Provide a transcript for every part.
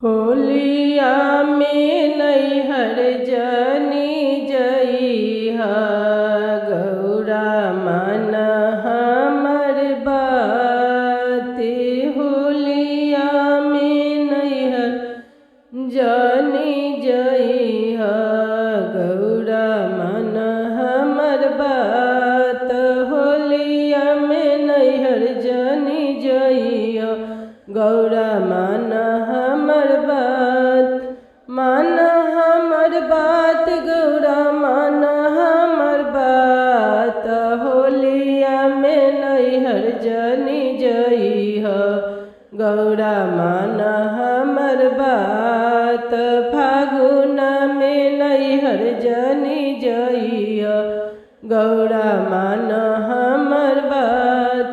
होलिया में नैहर जनी जइहा गौरा मन हमर बाती। होलिया में नैहर जनी जइहा गौरा मन हमर बात। होलिया में नैहर जनी जइहा गौरा मन हमर बात। मन हमर बात गौरा मन हमर बात। होलिया में नैहर जनी जइहा गौरा मन हमर बात। फागुन में नैहर जनी जइहा गौरा मन हमर बात।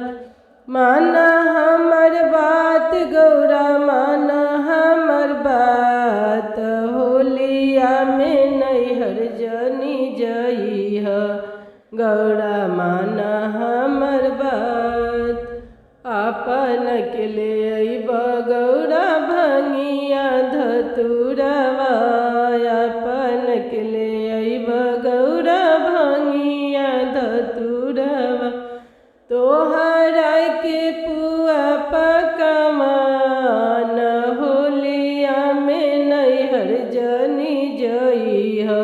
मन हमर बात गौरा मन हमर बात। होलिया में नैहर जनी जइहा गौरा मन हमर बात। आपन के ले अइब गौरा भंगिया धतुरवा। आपन के ले अइब गौरा भंगिया धतुरवा। तोहरा के पुआ पकवान होलिया में नैहर जनी जइहा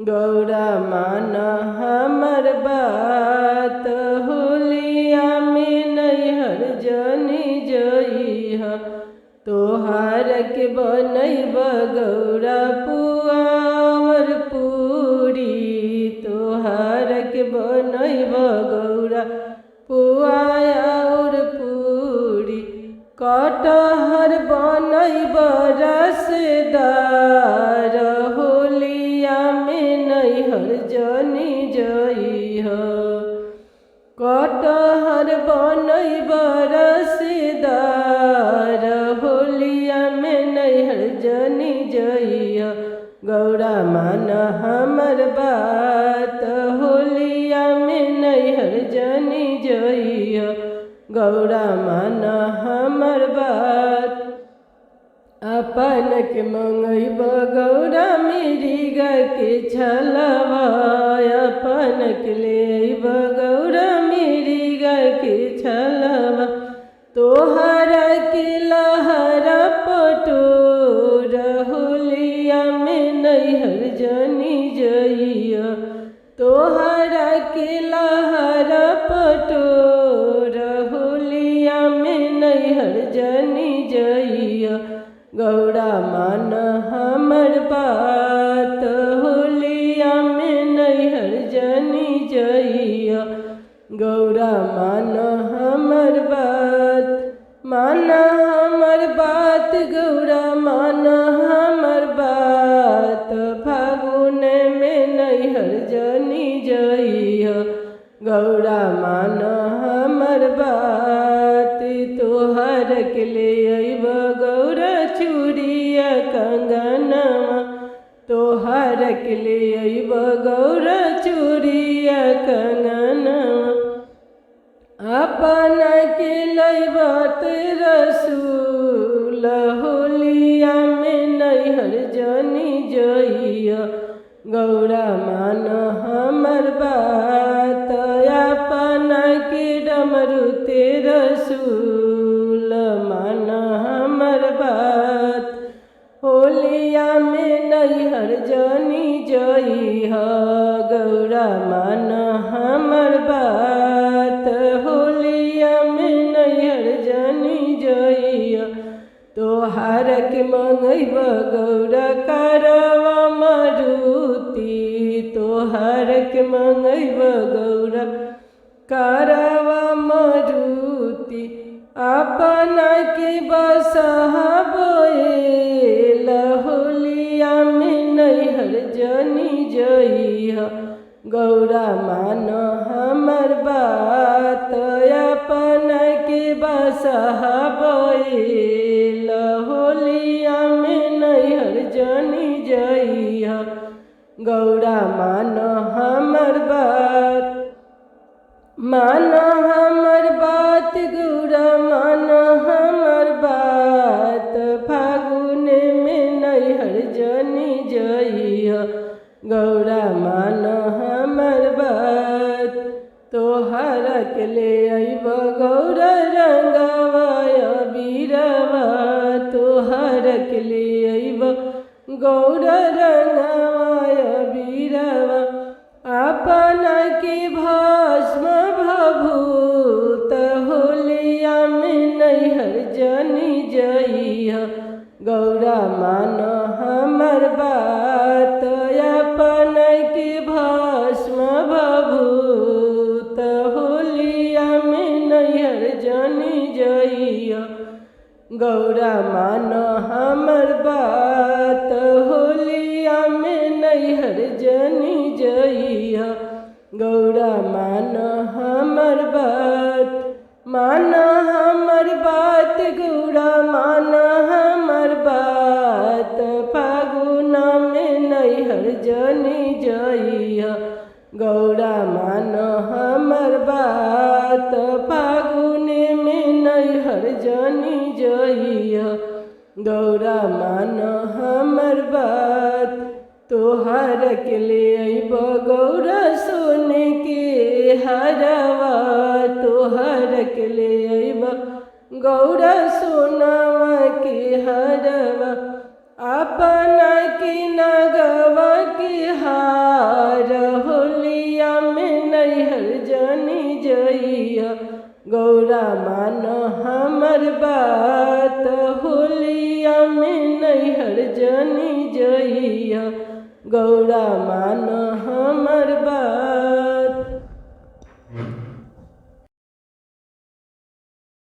गौरा मन हमर बात। होलिया में नैहर जनी जइहा तोहार के बनैब गौरा पुआ और पूरी। तोहार के बनैब गौरा पुआ और पूरी। कटहर बनैब रसदार होलिया में नैहर जनी जइहा। कटहर बनैब रसदार होलिया में नैहर जनी जइहा गौरा मन हमर बात। होलिया में नैहर जनी जइहा गौरा मन हमर बात। अपन के मंगैब गौरा मिर्गा के छलवा। अपन के ले अइब गौरा मिर्गा के छलवा। तोहरा के लहरा पटोर होलिया में नैहर जनी जइहा तोहरा के लहरा पटोर होलिया में नैहर जनी जइहा गौरा मन हमर बात। होलिया में नैहर जनी जइहा गौरा मन हमर बात। मन हमर बात गौरा मन हमर बात। फागुन में नैहर जनी जइहा गौरा मन हमर बात। तोहर के ले अइब गौरा चूड़िया कंगनवा। तोहर के ले अइब गौरा चूड़िया कंगनवा। अपन के लइब रसूल होलिया में नैहर जनी जइहा गौरा मन हमर बात। अपन के डमरू रसूल मन हमर बात। होलिया में नैहर जनी जइहा गौरा मन हमर बात। होलिया में नैहर जनी जइहा तोहार के मंगैब गौरा करवा मारुति। तोहार के मंगैब गौरा करवा मारुति। अपन के बसहा बोएल होलिया में नैहर जनी जइहा गौरा मन हमर बात। अपन के बसहा बोएल होलिया में नैहर जनी जइहा गौरा मन हमर बात। मन हमर बात गौरा मन हमर बात। फागुन गौरा मान हमर बात। तोहर के ले अइब गौरा रंगवा अबीरवा, तोहर के ले अइब गौरा रंगवा अबीरवा। अपन के भस्म भभूत होलिया में नैहर जनी जइह। गौरा मान हमर बात, अपन के भस्म भभूत होलिया में नैहर जनी जइह। गौरा मान हमर बात, होलिया में नैहर जनी जइह। गौरा मान हमर बात, मान हमर बात, गौरा मान हमर बात। फागुन में नैहर जनी जइह। गौरा मान हमर बात, फागुन में नैहर जनी जइह। गौरा मान हमर बात। तोहर के ले अइब गौरा सोने के हरवा, तोहर के ले अइब गौरा सोनावा के हरवा। अपना के नगवा के हार, होलिया में नैहर जनी जइह। गौरा मान हमर बात, होलिया में नैहर जनी जइह। गौरा मान हमर बात।